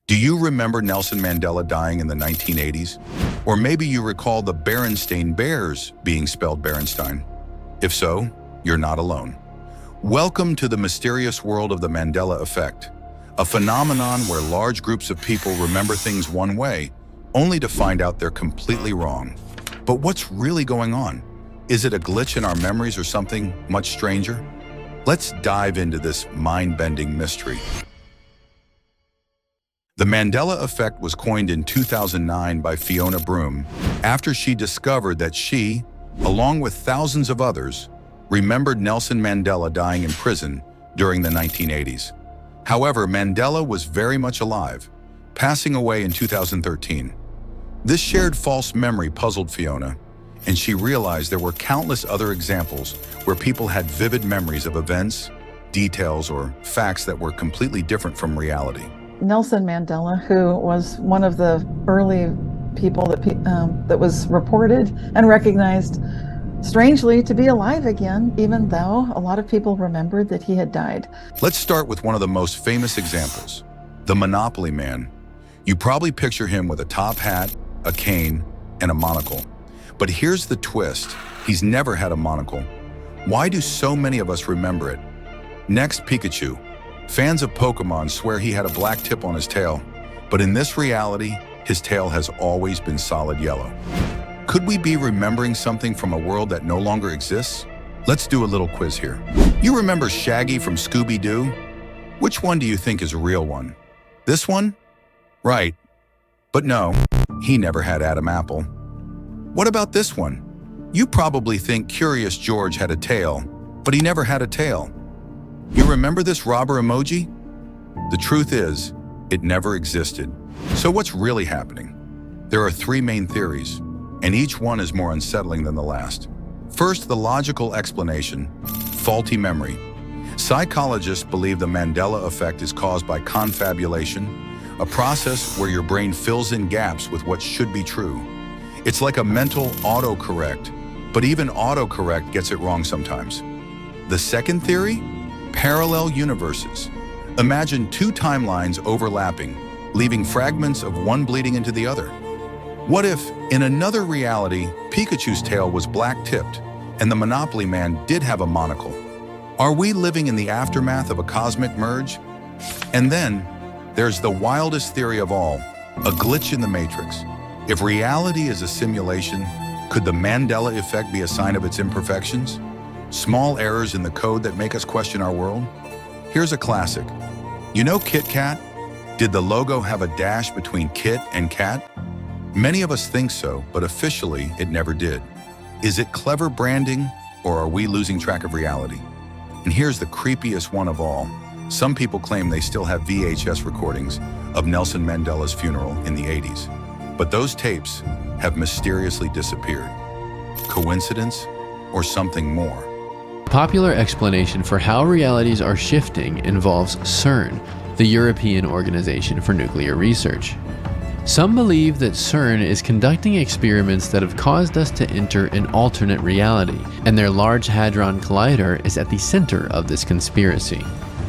Do you remember Nelson Mandela dying in the 1980s? Or maybe you recall the Berenstain Bears being spelled Berenstein. If so, you're not alone. Welcome to the mysterious world of the Mandela Effect, a phenomenon where large groups of people remember things one way, only to find out they're completely wrong. But what's really going on? Is it a glitch in our memories or something much stranger? Let's dive into this mind-bending mystery. The Mandela Effect was coined in 2009 by Fiona Broome after she discovered that she, along with thousands of others, remembered Nelson Mandela dying in prison during the 1980s. However, Mandela was very much alive, passing away in 2013. This shared false memory puzzled Fiona, and she realized there were countless other examples where people had vivid memories of events, details, or facts that were completely different from reality. Nelson Mandela, who was one of the early people that was reported and recognized, strangely, to be alive again, even though a lot of people remembered that he had died. Let's start with one of the most famous examples, the Monopoly Man. You probably picture him with a top hat, a cane, and a monocle. But here's the twist. He's never had a monocle. Why do so many of us remember it? Next, Pikachu. Fans of Pokemon swear he had a black tip on his tail, but in this reality, his tail has always been solid yellow. Could we be remembering something from a world that no longer exists? Let's do a little quiz here. You remember Shaggy from Scooby-Doo? Which one do you think is a real one? This one? Right. But no, he never had Adam Apple. What about this one? You probably think Curious George had a tail, but he never had a tail. You remember this robber emoji? The truth is, it never existed. So what's really happening? There are three main theories, and each one is more unsettling than the last. First, the logical explanation, faulty memory. Psychologists believe the Mandela Effect is caused by confabulation, a process where your brain fills in gaps with what should be true. It's like a mental autocorrect, but even autocorrect gets it wrong sometimes. The second theory? Parallel universes. Imagine two timelines overlapping, leaving fragments of one bleeding into the other. What if, in another reality, Pikachu's tail was black-tipped and the Monopoly Man did have a monocle? Are we living in the aftermath of a cosmic merge? And then, there's the wildest theory of all, a glitch in the Matrix. If reality is a simulation, could the Mandela Effect be a sign of its imperfections? Small errors in the code that make us question our world? Here's a classic. You know Kit Kat? Did the logo have a dash between Kit and Kat? Many of us think so, but officially it never did. Is it clever branding, or are we losing track of reality? And here's the creepiest one of all. Some people claim they still have VHS recordings of Nelson Mandela's funeral in the 80s. But those tapes have mysteriously disappeared. Coincidence or something more? A popular explanation for how realities are shifting involves CERN, the European Organization for Nuclear Research. Some believe that CERN is conducting experiments that have caused us to enter an alternate reality, and their Large Hadron Collider is at the center of this conspiracy.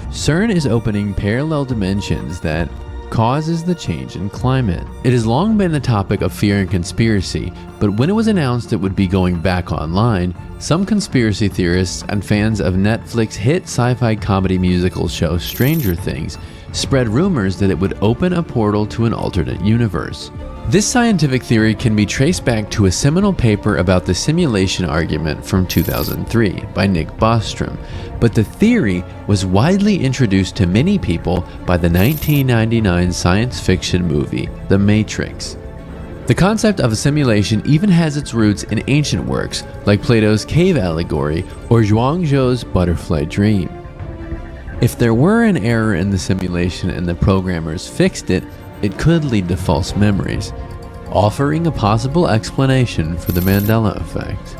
CERN is opening parallel dimensions that causes the change in climate. It has long been the topic of fear and conspiracy, but when it was announced it would be going back online, some conspiracy theorists and fans of Netflix hit sci-fi comedy musical show Stranger Things spread rumors that it would open a portal to an alternate universe. This scientific theory can be traced back to a seminal paper about the simulation argument from 2003 by Nick Bostrom, but the theory was widely introduced to many people by the 1999 science fiction movie, The Matrix. The concept of a simulation even has its roots in ancient works like Plato's cave allegory or Zhuangzhou's butterfly dream. If there were an error in the simulation and the programmers fixed it, it could lead to false memories, offering a possible explanation for the Mandela Effect.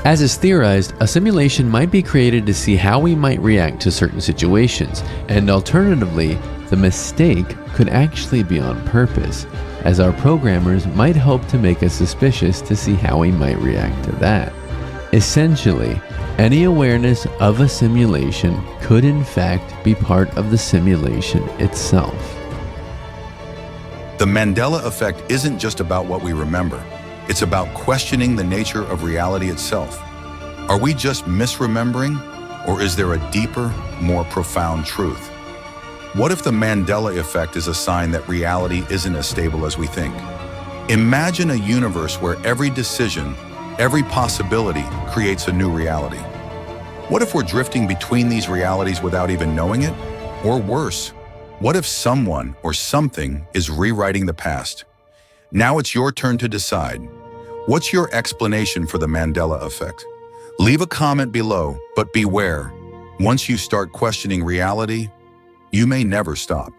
As is theorized, a simulation might be created to see how we might react to certain situations, and alternatively, the mistake could actually be on purpose, as our programmers might hope to make us suspicious to see how we might react to that. Essentially, any awareness of a simulation could in fact be part of the simulation itself. The Mandela Effect isn't just about what we remember. It's about questioning the nature of reality itself. Are we just misremembering, or is there a deeper, more profound truth? What if the Mandela Effect is a sign that reality isn't as stable as we think? Imagine a universe where every decision, every possibility creates a new reality. What if we're drifting between these realities without even knowing it? Or worse, what if someone or something is rewriting the past? Now it's your turn to decide. What's your explanation for the Mandela Effect? Leave a comment below, but beware. Once you start questioning reality, you may never stop.